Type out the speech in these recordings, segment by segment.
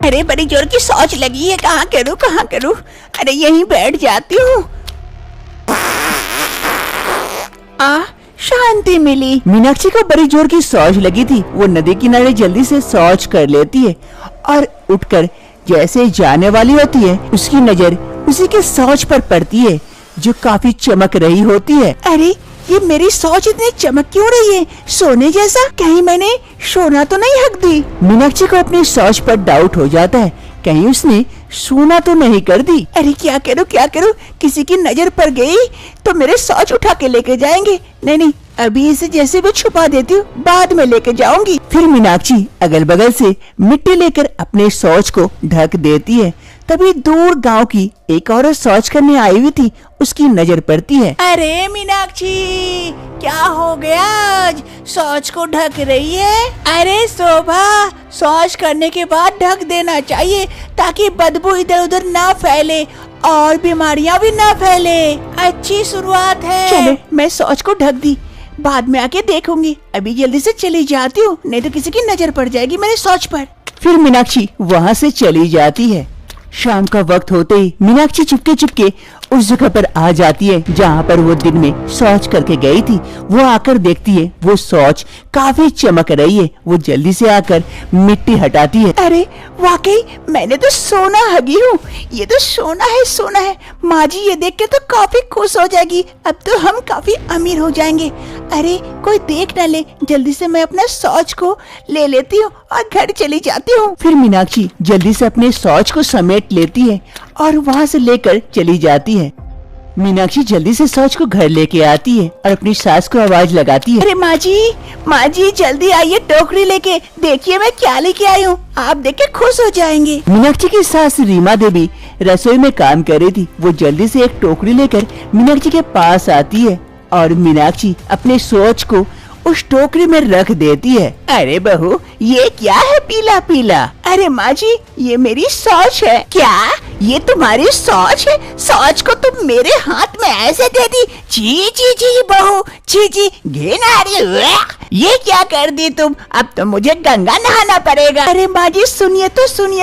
अरे बड़ी जोर की शौच लगी है, कहाँ करूँ? अरे यहीं बैठ जाती हूँ। शांति मिली। मीनाक्षी को बड़ी जोर की शौच लगी थी। वो नदी किनारे जल्दी से शौच कर लेती है और उठकर जैसे जाने वाली होती है, उसकी नजर उसी के शौच पर पड़ती है जो काफी चमक रही होती है। अरे ये मेरी शौच इतनी चमक क्यों रही है, सोने जैसा? कहीं मैंने सोना तो नहीं हक दी? मीनाक्षी को अपनी शौच पर डाउट हो जाता है, कहीं उसने सोना तो नहीं कर दी। अरे क्या करूँ? किसी की नजर पड़ गई तो मेरे शौच उठा के लेके जाएंगे। नहीं, अभी इसे जैसे भी छुपा देती हूँ, बाद में लेके जाऊंगी। फिर मीनाक्षी अगल बगल से मिट्टी लेकर अपने शौच को ढक देती है। तभी दूर गांव की एक औरत शौच करने आई हुई थी, उसकी नजर पड़ती है। अरे मीनाक्षी, क्या हो गया? आज शौच को ढक रही है? अरे शोभा, शौच करने के बाद ढक देना चाहिए ताकि बदबू इधर उधर ना फैले और बीमारियां भी ना फैले। अच्छी शुरुआत है। चलो मैं शौच को ढक दी, बाद में आके देखूंगी। अभी जल्दी से चली जाती हूँ, नहीं तो किसी की नजर पड़ जाएगी मेरे शौच पर। फिर मीनाक्षी वहाँ से चली जाती है। शाम का वक्त होते ही मीनाक्षी चुपके उस जगह पर आ जाती है जहाँ पर वो दिन में शौच करके गई थी। वो आकर देखती है वो शौच काफी चमक रही है। वो जल्दी से आकर मिट्टी हटाती है। अरे वाकई मैंने तो सोना हगी हूँ, ये तो सोना है। माँ जी ये देख के तो काफी खुश हो जाएगी। अब तो हम काफी अमीर हो जाएंगे। अरे कोई देख न ले, जल्दी से मैं अपना शौच को ले लेती हूँ और घर चली जाती हूँ। फिर मीनाक्षी जल्दी से अपने शौच को समेट लेती है और वहाँ से लेकर चली जाती है। मीनाक्षी जल्दी से शौच को घर लेके आती है और अपनी सास को आवाज लगाती है। अरे माँ जी जल्दी आइए, टोकरी लेके। देखिए मैं क्या लेके आई हूँ, आप देख के खुश हो जाएंगे। मीनाक्षी की सास रीमा देवी रसोई में काम कर रही थी। वो जल्दी से एक टोकरी लेकर मीनाक्षी के पास आती है और मीनाक्षी अपने शौच को उस टोकरी में रख देती है। अरे बहू, ये क्या है पीला पीला? अरे माँ जी, ये मेरी शौच है। क्या ये तुम्हारी शौच है? शौच को तुम मेरे हाथ में ऐसे दे दी? जी बहू, जी घिन आ रही है। ये क्या कर दी तुम? अब तो मुझे गंगा नहाना पड़ेगा। अरे माँ जी सुनिए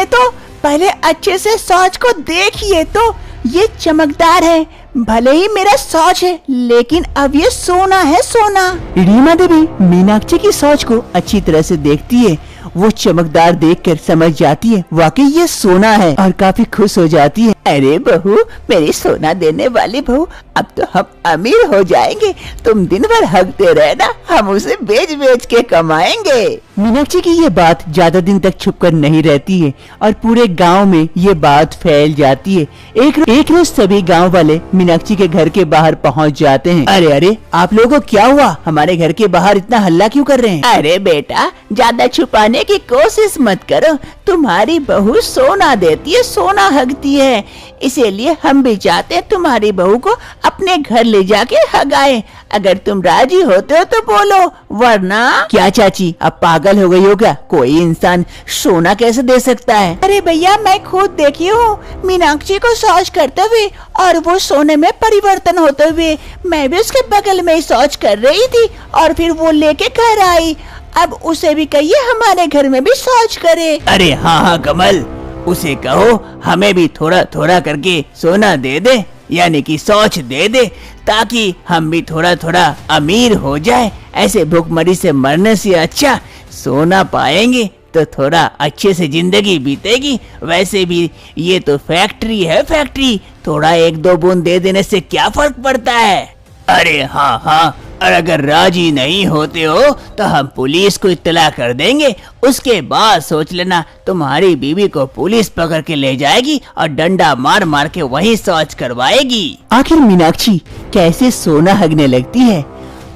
तो, पहले अच्छे से शौच को देखिए तो। ये चमकदार है, भले ही मेरा शौच है, लेकिन अब ये सोना है, सोना। रीमा देवी मीनाक्षी की शौच को अच्छी तरह से देखती है। वो चमकदार देखकर समझ जाती है वाकई ये सोना है और काफी खुश हो जाती है। अरे बहू, मेरी सोना देने वाली बहू, अब तो हम अमीर हो जाएंगे। तुम दिन भर हकते रहना, हम उसे बेच के कमाएंगे। मीनाक्षी की ये बात ज्यादा दिन तक छुपकर नहीं रहती है और पूरे गांव में ये बात फैल जाती है। एक रोज सभी गांव वाले मीनाक्षी के घर के बाहर पहुंच जाते हैं। अरे आप लोगों को क्या हुआ? हमारे घर के बाहर इतना हल्ला क्यों कर रहे हैं? अरे बेटा, ज्यादा छुपाने की कोशिश मत करो। तुम्हारी बहू सोना देती है, सोना हगती है, इसीलिए हम भी चाहते हैं तुम्हारी बहू को अपने घर ले जाके हगाएं। अगर तुम राजी होते हो तो बोलो, वरना। क्या चाची, अब पागल हो गई हो क्या? कोई इंसान सोना कैसे दे सकता है? अरे भैया, मैं खुद देखी हूँ मीनाक्षी को शौच करते हुए और वो सोने में परिवर्तन होते हुए। मैं भी उसके बगल में शौच कर रही थी और फिर वो लेके घर आई। अब उसे भी कहिए हमारे घर में भी शौच करे। अरे हाँ कमल, उसे कहो हमें भी थोड़ा थोड़ा करके सोना दे दे, यानी कि शौच दे दे, ताकि हम भी थोड़ा थोड़ा अमीर हो जाए। ऐसे भूखमरी से मरने से अच्छा सोना पाएंगे तो थोड़ा अच्छे से जिंदगी बीतेगी। वैसे भी ये तो फैक्ट्री है, फैक्ट्री, थोड़ा एक दो बूंद दे देने से क्या फर्क पड़ता है। अरे हाँ, और अगर राजी नहीं होते हो तो हम पुलिस को इत्तला कर देंगे। उसके बाद सोच लेना, तुम्हारी बीवी को पुलिस पकड़ के ले जाएगी और डंडा मार मार के वही शौच करवाएगी। आखिर मीनाक्षी कैसे सोना हगने लगती है?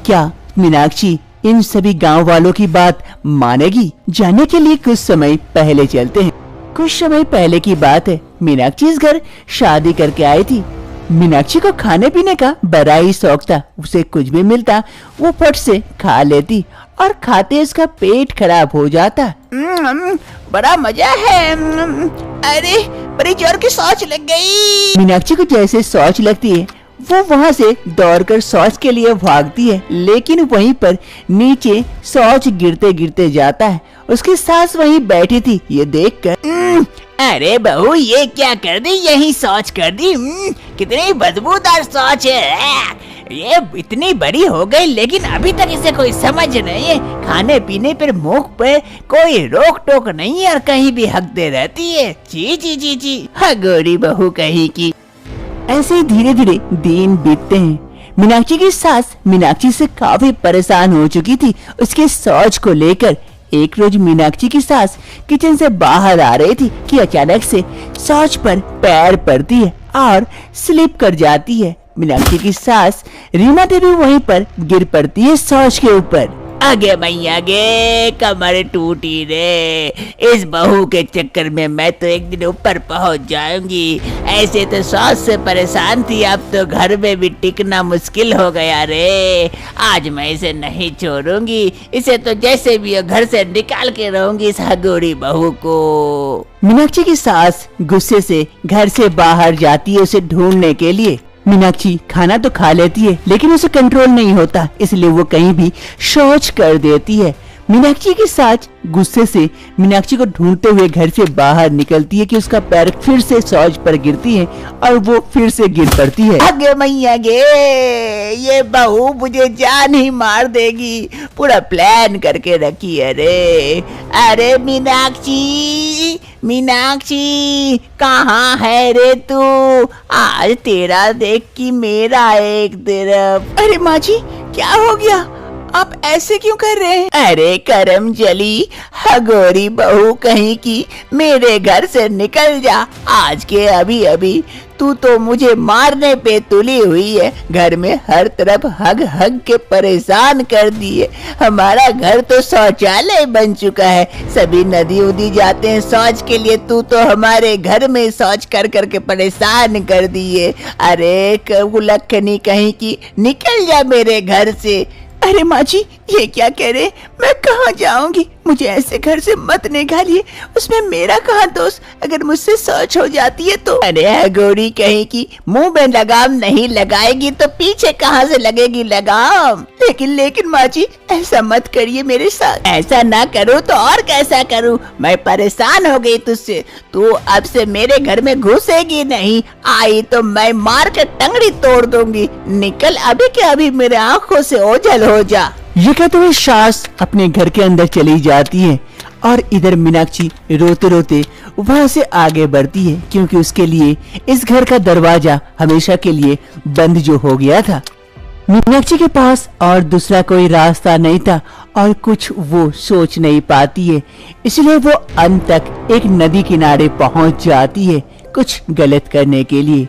क्या मीनाक्षी इन सभी गांव वालों की बात मानेगी? जानने के लिए कुछ समय पहले चलते हैं। कुछ समय पहले की बात है, मीनाक्षी इस घर शादी करके आई थी। मीनाक्षी को खाने पीने का बड़ा ही शौक था। उसे कुछ भी मिलता वो फट से खा लेती और खाते उसका पेट खराब हो जाता। बड़ा मजा है। अरे बड़ी जोर की शौच लग गई। मीनाक्षी को जैसे शौच लगती है वो वहाँ से दौड़कर शौच के लिए भागती है, लेकिन वहीं पर नीचे शौच गिरते गिरते जाता है। उसकी सास वहीं बैठी थी। ये देखकर अरे बहू, ये क्या कर दी, यही शौच कर दी। कितनी बदबूदार शौच है। ये इतनी बड़ी हो गई लेकिन अभी तक इसे कोई समझ नहीं है। खाने पीने पर मुख पे कोई रोक टोक नहीं है और कहीं भी हकते रहती है। जी जी जी जी, हगोरी बहू कहीं की। ऐसे ही धीरे धीरे दिन बीतते हैं। मीनाक्षी की सास मीनाक्षी से काफी परेशान हो चुकी थी उसके शौच को लेकर। एक रोज मीनाक्षी की सास किचन से बाहर आ रही थी कि अचानक से शौच पर पैर पड़ती है और स्लिप कर जाती है। मीनाक्षी की सास रीमा देवी वहीं पर गिर पड़ती है शौच के ऊपर। आगे मैया गे, कमर टूटी रे। इस बहू के चक्कर में मैं तो एक दिन ऊपर पहुंच जाऊंगी। ऐसे तो सास से परेशान थी, अब तो घर में भी टिकना मुश्किल हो गया रे। आज मैं इसे नहीं छोड़ूंगी, इसे तो जैसे भी हो घर से निकाल के रहूंगी इस हगोरी बहू को। मीनाक्षी की सास गुस्से से घर से बाहर जाती है उसे ढूंढने के लिए। मीनाक्षी खाना तो खा लेती है लेकिन उसे कंट्रोल नहीं होता, इसलिए वो कहीं भी शौच कर देती है। मीनाक्षी की सास गुस्से से मीनाक्षी को ढूंढते हुए घर से बाहर निकलती है कि उसका पैर फिर से शौच पर गिरती है और वो फिर से गिर पड़ती है। आगे मैया गे, ये बहू मुझे जान ही मार देगी। पूरा प्लान करके रखी है रे। अरे मीनाक्षी, मीनाक्षी कहाँ है रे तू? आज तेरा देख कि मेरा एक तरफ। अरे माँ जी, क्या हो गया? आप ऐसे क्यों कर रहे हैं? अरे करम जली, हगोरी बहू कहीं की, मेरे घर से निकल जा आज के अभी अभी। तू तो मुझे मारने पे तुली हुई है। घर में हर तरफ हग हग के परेशान कर दिए। हमारा घर तो शौचालय बन चुका है। सभी नदी उदी जाते हैं शौच के लिए, तू तो हमारे घर में शौच कर करके परेशान कर दिए। अरे कुलखनी कहीं की, निकल जा मेरे घर से। अरे माँ जी, ये क्या कह रहे? मैं कहाँ जाऊंगी? मुझे ऐसे घर से मत निकालिए। उसमें मेरा कहाँ दोष? अगर मुझसे शौच हो जाती है तो? अरे गोरी कहीं की, मुंह में लगाम नहीं लगाएगी तो पीछे कहाँ से लगेगी लगाम? लेकिन माँ जी, ऐसा मत करिए मेरे साथ। ऐसा ना करूँ तो और कैसा करूँ? मैं परेशान हो गई तुझसे। तू अब से मेरे घर में घुसेगी नहीं। आई तो मैं मार के टंगड़ी तोड़ दूंगी। निकल अभी के अभी मेरे आंखों से ओझल हो जा। ये कहते हुए सास अपने घर के अंदर चली जाती है और इधर मीनाक्षी रोते रोते वहां से आगे बढ़ती है क्योंकि उसके लिए इस घर का दरवाजा हमेशा के लिए बंद जो हो गया था। मीनाक्षी के पास और दूसरा कोई रास्ता नहीं था और कुछ वो सोच नहीं पाती है, इसलिए वो अंत तक एक नदी किनारे पहुंच जाती है कुछ गलत करने के लिए।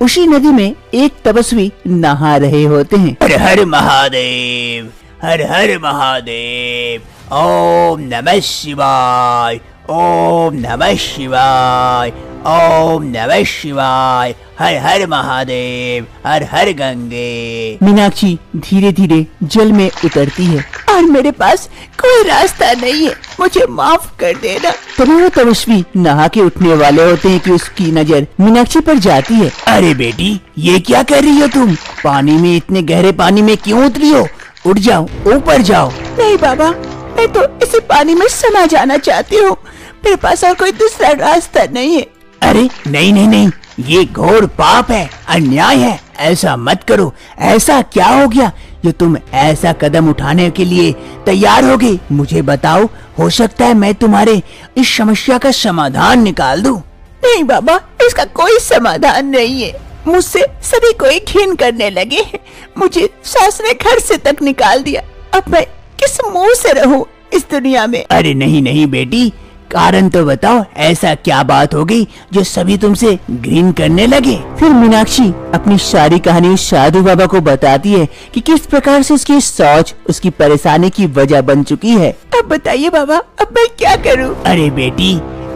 उसी नदी में एक तपस्वी नहा रहे होते हैं। हर हर महादेव, हर हर महादेव, ओम नमः शिवाय, ओम नमः शिवाय, ओम नमः शिवाय, हर हर महादेव, हर हर गंगे। मीनाक्षी धीरे धीरे जल में उतरती है और मेरे पास कोई रास्ता नहीं है, मुझे माफ कर देना। तभी वो तपस्वी नहा के उठने वाले होते हैं कि उसकी नजर मीनाक्षी पर जाती है। अरे बेटी, ये क्या कर रही हो तुम? पानी में, इतने गहरे पानी में क्यों उतरी हो? उठ जाओ, ऊपर जाओ। नहीं बाबा, मैं तो इसी पानी में समा जाना चाहती हूँ। मेरे पास और कोई दूसरा रास्ता नहीं है। अरे नहीं नहीं नहीं, ये घोर पाप है, अन्याय है। ऐसा मत करो। ऐसा क्या हो गया जो तुम ऐसा कदम उठाने के लिए तैयार हो गई? मुझे बताओ, हो सकता है मैं तुम्हारे इस समस्या का समाधान निकाल दूं। नहीं बाबा, इसका कोई समाधान नहीं है। मुझसे सभी कोई घिन करने लगे हैं। मुझे सास ने घर से तक निकाल दिया। अब मैं किस मुंह से रहूं इस दुनिया में? अरे नहीं नहीं बेटी, कारण तो बताओ, ऐसा क्या बात हो गई जो सभी तुमसे घृण करने लगे? फिर मीनाक्षी अपनी सारी कहानी उस साधु बाबा को बताती है कि किस प्रकार से उसकी सोच उसकी परेशानी की वजह बन चुकी है। अब बताइए बाबा, अब मैं क्या करूं? अरे बेटी,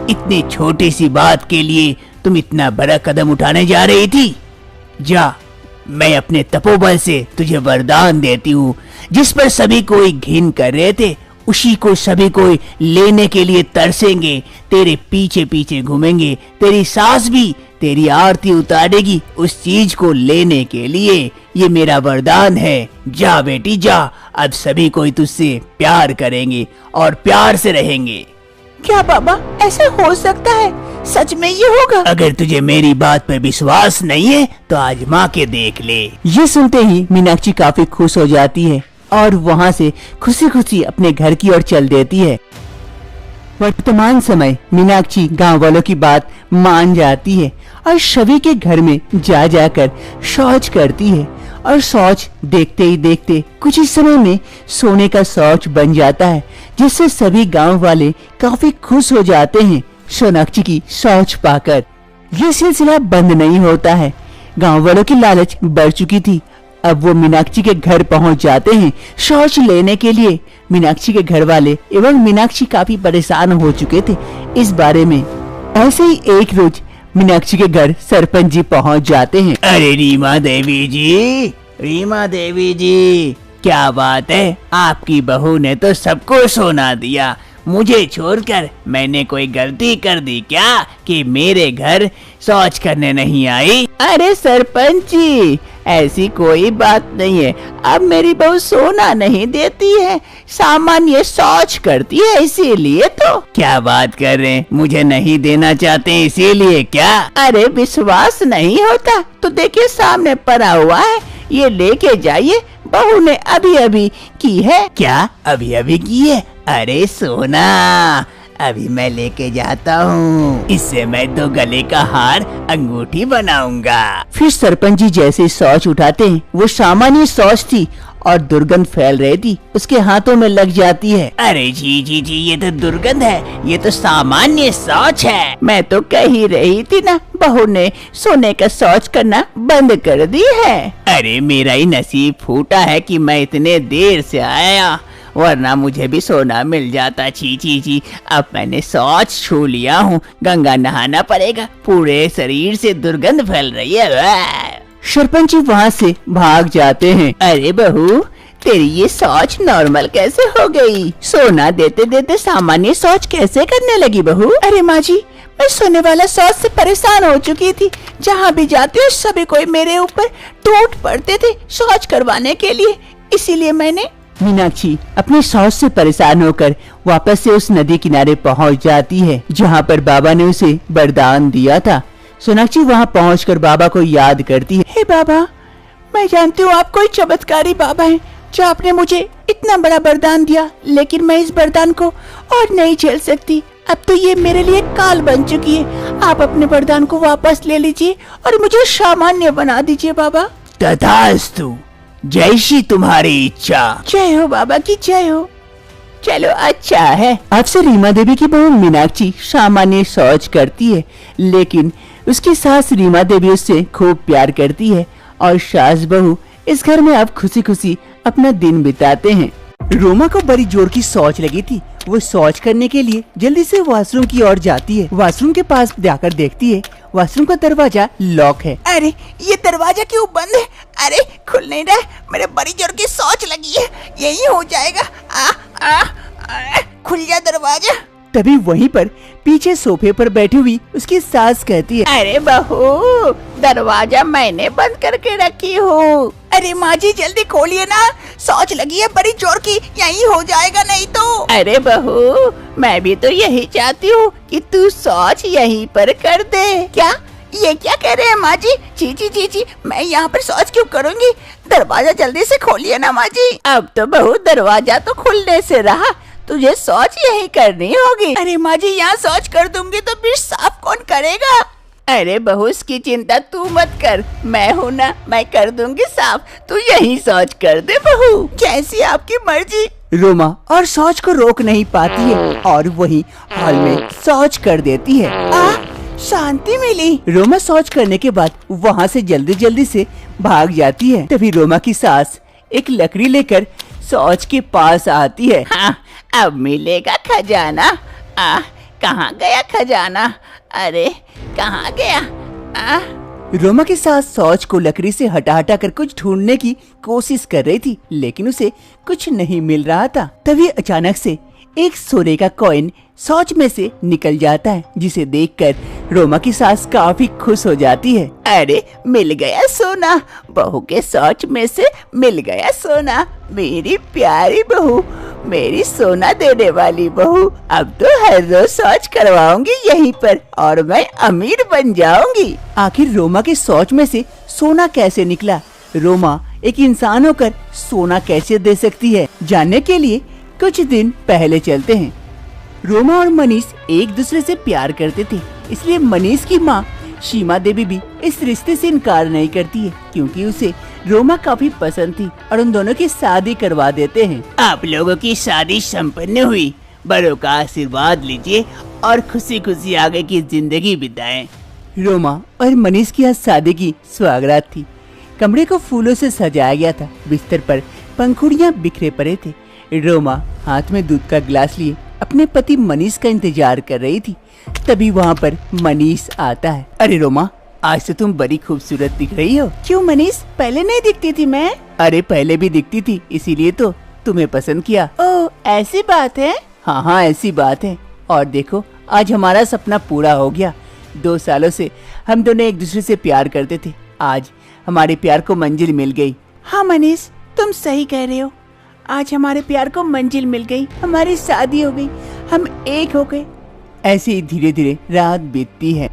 इतनी छोटी सी बात के लिए तुम इतना बड़ा कदम उठाने जा रही थी? जा, मैं अपने तपोबल से तुझे वरदान देती हूँ। जिस पर सभी कोई घिन कर रहे थे, उसी को सभी कोई लेने के लिए तरसेंगे, तेरे पीछे पीछे घूमेंगे, तेरी सास भी तेरी आरती उतारेगी उस चीज को लेने के लिए। ये मेरा वरदान है। जा बेटी जा, अब सभी कोई तुझसे प्यार करेंगे और प्यार से रहेंगे। क्या बाबा, ऐसा हो सकता है? सच में ये होगा? अगर तुझे मेरी बात पर विश्वास नहीं है तो आजमा के देख ले। ये सुनते ही मीनाक्षी काफी खुश हो जाती है और वहाँ से खुशी खुशी अपने घर की ओर चल देती है। वर्तमान समय मीनाक्षी गांव वालों की बात मान जाती है और सभी के घर में जा जाकर शौच करती है और शौच देखते ही देखते कुछ ही समय में सोने का शौच बन जाता है, जिससे सभी गांव वाले काफी खुश हो जाते हैं सोनाक्षी की शौच पाकर। ये सिलसिला बंद नहीं होता है। गांव वालों की लालच बढ़ चुकी थी। अब वो मीनाक्षी के घर पहुंच जाते हैं शौच लेने के लिए। मीनाक्षी के घर वाले एवं मीनाक्षी काफी परेशान हो चुके थे इस बारे में। ऐसे ही एक रोज मीनाक्षी के घर सरपंच जी पहुंच जाते हैं। अरे रीमा देवी जी, रीमा देवी जी, क्या बात है, आपकी बहू ने तो सबको सोना दिया, मुझे छोड़कर। मैंने कोई गलती कर दी क्या कि मेरे घर शौच करने नहीं आई? अरे सरपंच जी, ऐसी कोई बात नहीं है। अब मेरी बहू सोना नहीं देती है, सामान्य शौच करती है, इसीलिए तो। क्या बात कर रहे हैं, मुझे नहीं देना चाहते इसीलिए क्या? अरे विश्वास नहीं होता तो देखिए सामने पड़ा हुआ है, ये लेके जाइए, बहू ने अभी अभी की है। क्या अभी अभी की है? अरे सोना, अभी मैं लेके जाता हूँ, इससे मैं तो गले का हार अंगूठी बनाऊंगा। फिर सरपंच जी जैसे शौच उठाते हैं, वो सामान्य शौच थी और दुर्गंध फैल रही थी, उसके हाथों में लग जाती है। अरे जी जी जी, ये तो दुर्गंध है, ये तो सामान्य शौच है। मैं तो कह ही रही थी ना, बहू ने सोने का शौच करना बंद कर दी है। अरे मेरा ही नसीब फूटा है कि मैं इतने देर से आया, वरना मुझे भी सोना मिल जाता। छी छी छी, अब मैंने शौच छू लिया हूँ, गंगा नहाना पड़ेगा, पूरे शरीर से दुर्गंध फैल रही है। सरपंच जी वहाँ से भाग जाते हैं। अरे बहू, तेरी ये शौच नॉर्मल कैसे हो गई? सोना देते देते सामान्य शौच कैसे करने लगी बहू? अरे माँ जी, मैं सोने वाला शौच से परेशान हो चुकी थी। जहाँ भी जाते सभी कोई मेरे ऊपर टूट पड़ते थे शौच करवाने के लिए, इसीलिए मैंने। मीनाक्षी अपने शौच से परेशान होकर वापस से उस नदी किनारे पहुंच जाती है जहां पर बाबा ने उसे वरदान दिया था। सोनाक्षी वहां पहुंचकर बाबा को याद करती है। हे बाबा, मैं जानती हूँ आप कोई चमत्कारी बाबा हैं जो आपने मुझे इतना बड़ा वरदान दिया, लेकिन मैं इस वरदान को और नहीं झेल सकती। अब तो ये मेरे लिए काल बन चुकी है। आप अपने वरदान को वापस ले लीजिए और मुझे सामान्य बना दीजिए बाबा। तथास्तु, जैसी तुम्हारी इच्छा। जय हो बाबा की जय हो। चलो अच्छा है। अब से रीमा देवी की बहू मीनाक्षी सामान्य शौच करती है, लेकिन उसकी सास रीमा देवी उससे खूब प्यार करती है और सास बहू इस घर में अब खुशी खुशी अपना दिन बिताते हैं। रोमा को बड़ी जोर की शौच लगी थी। वो शौच करने के लिए जल्दी से वॉशरूम की ओर जाती है। वॉशरूम के पास जाकर देखती है वॉशरूम का दरवाजा लॉक है। अरे ये दरवाजा क्यों बंद है? अरे खुल नहीं रहा है, मेरे बड़ी जोर की शौच लगी है, यही हो जाएगा। खुल जा दरवाजा। तभी वहीं पर पीछे सोफे पर बैठी हुई उसकी सास कहती है, अरे बहू, दरवाजा मैंने बंद करके रखी हूँ। अरे माँ जी जल्दी खोलिए ना, शौच लगी है बड़ी जोर की, यही हो जाएगा नहीं तो। अरे बहू, मैं भी तो यही चाहती हूँ कि तू शौच यहीं पर कर दे। क्या ये क्या कह रहे हैं माँ जी? जी जी जी जी, मैं यहाँ पर शौच क्यों करूँगी? दरवाजा जल्दी से खोलिए ना माँ जी। अब तो बहू दरवाजा तो खुलने से रहा, तुझे शौच यही करनी होगी। अरे माँ जी, यहाँ शौच कर दूंगी तो फिर साफ कौन करेगा? अरे बहू, इसकी चिंता तू मत कर, मैं हूँ ना, मैं कर दूंगी साफ, तू यही शौच कर दे बहू। जैसी आपकी मर्जी। रोमा और शौच को रोक नहीं पाती है और वही हाल में शौच कर देती है। शांति मिली। रोमा शौच करने के बाद वहाँ से जल्दी जल्दी से भाग जाती है। तभी रोमा की सास एक लकड़ी लेकर शौच के पास आती है। हाँ, अब मिलेगा खजाना। कहाँ गया खजाना? अरे कहाँ गया? रोमा की सास शौच को लकड़ी से हटा हटा कर कुछ ढूंढने की कोशिश कर रही थी, लेकिन उसे कुछ नहीं मिल रहा था। तभी अचानक से एक सोने का कॉइन शौच में से निकल जाता है, जिसे देखकर रोमा की सास काफी खुश हो जाती है। अरे मिल गया सोना, बहू के शौच में से मिल गया सोना। मेरी प्यारी बहू, मेरी सोना देने वाली बहू। अब तो हर रोज शौच करवाऊंगी यहीं पर और मैं अमीर बन जाऊंगी। आखिर रोमा के शौच में से सोना कैसे निकला? रोमा एक इंसान होकर सोना कैसे दे सकती है? जानने के लिए कुछ दिन पहले चलते हैं। रोमा और मनीष एक दूसरे से प्यार करते थे, इसलिए मनीष की माँ सीमा देवी भी इस रिश्ते से इनकार नहीं करती है, क्योंकि उसे रोमा काफी पसंद थी और उन दोनों की शादी करवा देते हैं। आप लोगों की शादी संपन्न हुई, बड़ों का आशीर्वाद लीजिए और खुशी खुशी आगे की जिंदगी बिताएं। रोमा और मनीष की आज शादी की सौगात थी। कमरे को फूलों से सजाया गया था, बिस्तर पर पंखुड़ियाँ बिखरे पड़े थे। रोमा हाथ में दूध का गिलास लिए अपने पति मनीष का इंतजार कर रही थी। तभी वहाँ पर मनीष आता है। अरे रोमा, आज तो तुम बड़ी खूबसूरत दिख रही हो। क्यों मनीष, पहले नहीं दिखती थी मैं? अरे पहले भी दिखती थी, इसीलिए तो तुम्हें पसंद किया। ओह, ऐसी बात है? हाँ हाँ, ऐसी बात है। और देखो, आज हमारा सपना पूरा हो गया। 2 सालों से हम दोनों एक दूसरे से प्यार करते थे, आज हमारे प्यार को मंजिल मिल गई। हाँ मनीष, तुम सही कह रहे हो। आज हमारे प्यार को मंजिल मिल गई, हमारी शादी हो गई, हम एक हो गए। ऐसे ही धीरे धीरे रात बीतती है।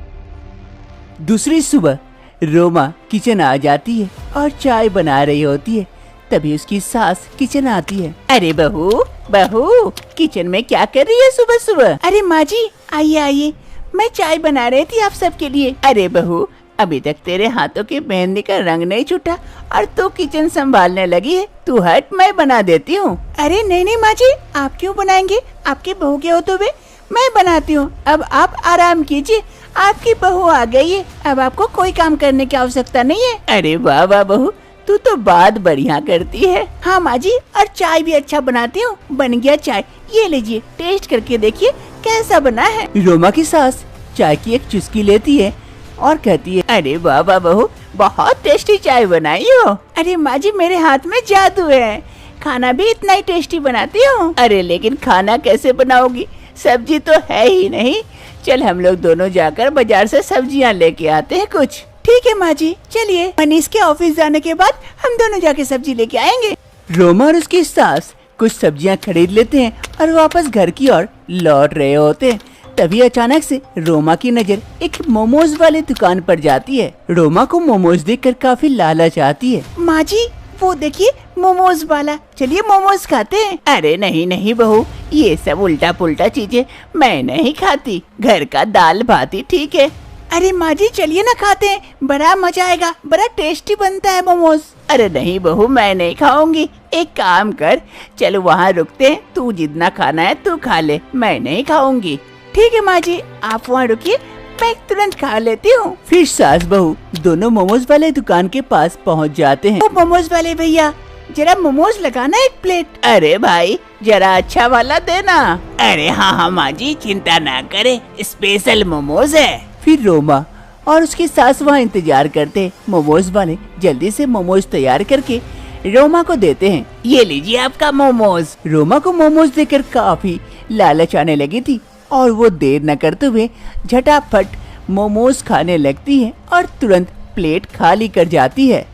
दूसरी सुबह रोमा किचन आ जाती है और चाय बना रही होती है। तभी उसकी सास किचन आती है। अरे बहू, बहू किचन में क्या कर रही है सुबह सुबह? अरे माँ जी, आइए आइए, मैं चाय बना रही थी आप सबके लिए। अरे बहू, अभी तक तेरे हाथों की मेहंदी का रंग नहीं छूटा और तू किचन संभालने लगी है। तू हट, मैं बना देती हूँ। अरे नहीं नहीं माँ जी, आप क्यों बनाएंगे? आपके बहू के होते हुए मैं बनाती हूँ। अब आप आराम कीजिए, आपकी बहू आ गई है, अब आपको कोई काम करने की आवश्यकता नहीं है। अरे वाह वाह बहू, तू तो बात बढ़िया करती है। हाँ माँ जी, और चाय भी अच्छा बनाती हूँ। बन गया चाय, ये लीजिए, टेस्ट करके देखिए कैसा बना है। रोमा की सास चाय की एक चुस्की लेती है और कहती है, अरे वाह वाह बहू, बहुत टेस्टी चाय बनाई हो। अरे माँ जी, मेरे हाथ में जादू है, खाना भी इतना ही टेस्टी बनाती हूँ। अरे लेकिन खाना कैसे बनाओगी? सब्जी तो है ही नहीं। चल हम लोग दोनों जाकर बाजार से सब्जियाँ लेके आते हैं कुछ। ठीक है माँ जी, चलिए। मनीष के ऑफिस जाने के बाद हम दोनों जाके सब्जी लेके आएंगे। रोमा और उसकी सास कुछ सब्जियां खरीद लेते हैं और वापस घर की ओर लौट रहे होते हैं। तभी अचानक से रोमा की नजर एक मोमोज वाले दुकान पर जाती है। रोमा को मोमोज देखकर काफी लालच आती है। माँ जी, वो देखिए मोमोज वाला, चलिए मोमोज खाते हैं। अरे नहीं नहीं बहू, ये सब उल्टा पुल्टा चीजें मैं नहीं खाती, घर का दाल भात ही ठीक है। अरे माँ जी चलिए ना, खाते हैं, बड़ा मजा आएगा, बड़ा टेस्टी बनता है मोमोज। अरे नहीं बहू, मैं नहीं खाऊंगी। एक काम कर, चल वहाँ रुकते हैं, तू जितना खाना है तू खा ले, मैं नहीं खाऊंगी। ठीक है माँ जी, आप वहाँ रुकिए, मैं तुरंत खा लेती हूँ। फिर सास बहू दोनों मोमोज वाले दुकान के पास पहुँच जाते हैं। मोमोज वाले भैया, जरा मोमोज लगाना एक प्लेट। अरे भाई, जरा अच्छा वाला देना। अरे हाँ हाँ माँ जी, चिंता ना करे, स्पेशल मोमोज है। फिर रोमा और उसकी सास वहाँ इंतजार करते। मोमोज वाले जल्दी से मोमोज तैयार करके रोमा को देते हैं। ये लीजिए आपका मोमोज। रोमा को मोमोज देकर काफी लालच आने लगी थी और वो देर न करते हुए झटाफट मोमोज खाने लगती है और तुरंत प्लेट खाली कर जाती है।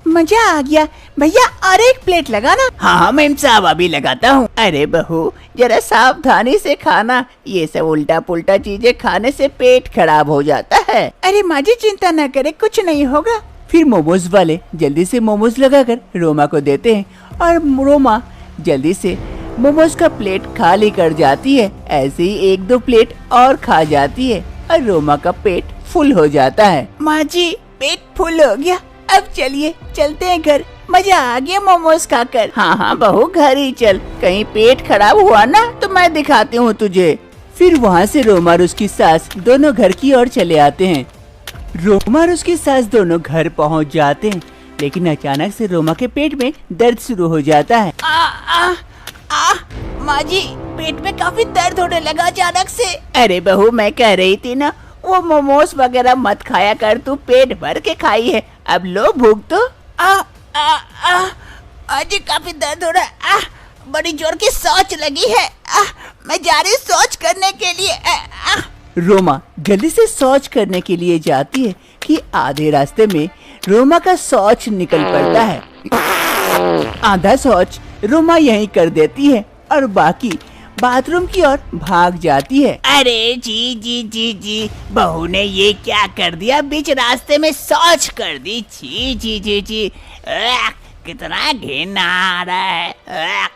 मजा आ गया भैया, और एक प्लेट लगाना। हाँ हाँ मैम साहब, अभी लगाता हूँ। अरे बहू, जरा सावधानी से खाना, ये सब उल्टा पुल्टा चीजें खाने से पेट खराब हो जाता है। अरे माँ जी चिंता न करे, कुछ नहीं होगा। फिर मोमोज वाले जल्दी से मोमोज लगाकर रोमा को देते हैं और रोमा जल्दी से मोमोज का प्लेट खाली कर जाती है। ऐसे ही 1-2 प्लेट और खा जाती है और रोमा का पेट फुल हो जाता है। माँ जी, पेट फुल हो गया, अब चलिए चलते हैं घर, मजा आ गया मोमोज खाकर। हाँ हाँ बहू, घर ही चल, कहीं पेट खराब हुआ ना तो मैं दिखाती हूँ तुझे। फिर वहाँ से रोमा और उसकी सास दोनों घर की ओर चले आते हैं। रोमा और उसकी सास दोनों घर पहुँच जाते हैं, लेकिन अचानक से रोमा के पेट में दर्द शुरू हो जाता है। माँ जी, पेट में काफी दर्द होने लगा अचानक से। अरे बहू, मैं कह रही थी ना, वो मोमोज वगैरह मत खाया कर, तू पेट भर के खाई है। अब लो भूख तो। आज काफी दर्द हो रहा है। बड़ी जोर की सोच लगी है। मैं जा रही सोच करने के लिए। रोमा जल्दी से शौच करने के लिए जाती है कि आधे रास्ते में रोमा का शौच निकल पड़ता है। आधा शौच रोमा यहीं कर देती है और बाकी बाथरूम की ओर भाग जाती है। अरे जी जी जी जी, बहू ने ये क्या कर दिया, बीच रास्ते में शौच कर दी। जी जी जी जी, कितना घिन आ रहा है।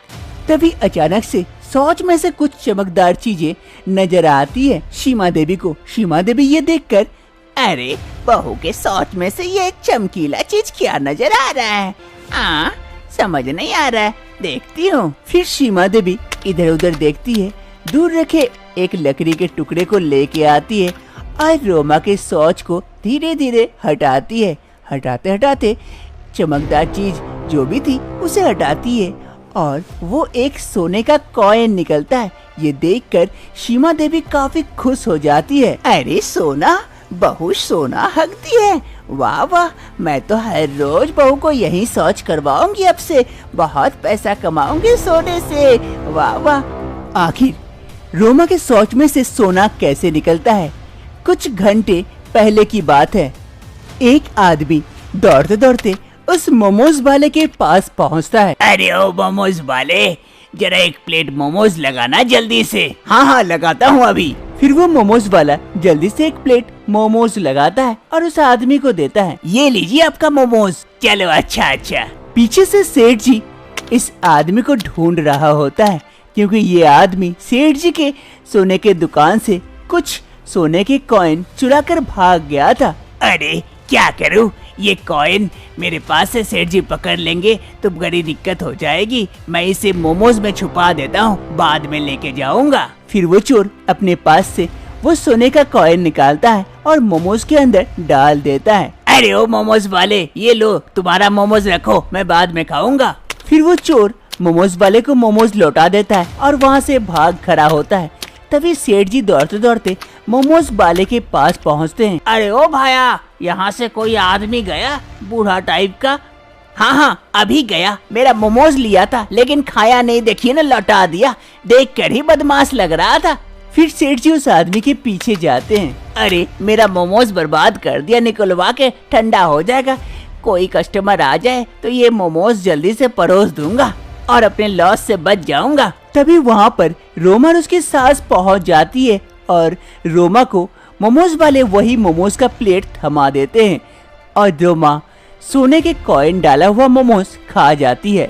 तभी अचानक से शौच में से कुछ चमकदार चीजें नजर आती है सीमा देवी को। सीमा देवी ये देखकर, अरे बहू के शौच में से ये चमकीला चीज क्या नजर आ रहा है? समझ नहीं आ रहा है, देखती हूँ। फिर सीमा देवी इधर उधर देखती है, दूर रखे एक लकड़ी के टुकड़े को लेके आती है और रोमा के शौच को धीरे धीरे हटाती है। हटाते हटाते चमकदार चीज जो भी थी उसे हटाती है और वो एक सोने का कॉइन निकलता है। ये देखकर सीमा देवी काफी खुश हो जाती है। अरे सोना, बहू सोना हकती है। वाह वाह, मैं तो हर रोज बहू को यही शौच करवाऊंगी। अब से बहुत पैसा कमाऊंगी सोने से। वाह वाह। आखिर रोमा के शौच में से सोना कैसे निकलता है? कुछ घंटे पहले की बात है। एक आदमी दौड़ते दौड़ते उस मोमोज वाले के पास पहुंचता है। अरे ओ मोमोज वाले, जरा एक प्लेट मोमोज लगाना जल्दी से। हाँ लगाता हूँ अभी। फिर वो मोमोज वाला जल्दी से एक प्लेट मोमोज लगाता है और उस आदमी को देता है। ये लीजिए आपका मोमोज। चलो अच्छा। पीछे से सेठ जी इस आदमी को ढूंढ रहा होता है, क्योंकि ये आदमी सेठ जी के सोने के दुकान से कुछ सोने के कॉइन चुरा कर भाग गया था। अरे क्या करूं, ये कॉइन मेरे पास से सेठ जी पकड़ लेंगे तो बड़ी दिक्कत हो जाएगी। मैं इसे मोमोज में छुपा देता हूँ, बाद में लेके जाऊंगा। फिर वो चोर अपने पास से वो सोने का कॉइन निकालता है और मोमोज के अंदर डाल देता है। अरे ओ मोमोज वाले, ये लो तुम्हारा मोमोज रखो, मैं बाद में खाऊंगा। फिर वो चोर मोमोज वाले को मोमोज लौटा देता है और वहाँ से भाग खड़ा होता है। तभी सेठ जी दौड़ते दौड़ते मोमोज वाले के पास पहुँचते हैं। अरे ओ भाया, यहाँ से कोई आदमी गया बूढ़ा टाइप का? हाँ अभी गया। मेरा मोमोज लिया था लेकिन खाया नहीं, देखिए ना लौटा दिया। देख कर ही बदमाश लग रहा था। फिर सेठ जी उस आदमी के पीछे जाते हैं। अरे मेरा मोमोज बर्बाद कर दिया, निकलवा के ठंडा हो जाएगा। कोई कस्टमर आ जाए तो ये मोमोज जल्दी से परोस दूंगा और अपने लॉस से बच जाऊंगा। तभी वहाँ पर रोमा और उसकी सास पहुँच जाती है और रोमा को मोमोज वाले वही मोमोज का प्लेट थमा देते हैं और रोमा सोने के कॉइन डाला हुआ मोमोज खा जाती है।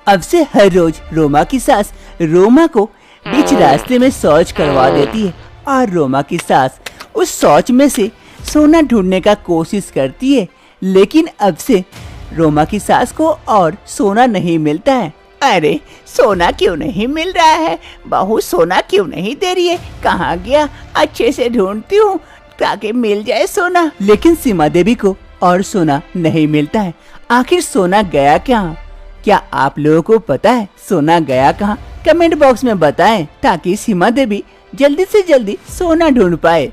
अब से हर रोज रोमा की सास रोमा को बीच रास्ते में शौच करवा देती है और रोमा की सास उस शौच में से सोना ढूंढने का कोशिश करती है, लेकिन अब से रोमा की सास को और सोना नहीं मिलता है। अरे सोना क्यों नहीं मिल रहा है? बहू सोना क्यों नहीं दे रही है? कहाँ गया? अच्छे से ढूंढती हूँ ताकि मिल जाए सोना। लेकिन सीमा देवी को और सोना नहीं मिलता है। आखिर सोना गया कहाँ? क्या आप लोगों को पता है सोना गया कहाँ? कमेंट बॉक्स में बताएं ताकि सीमा देवी जल्दी से जल्दी सोना ढूंढ पाए।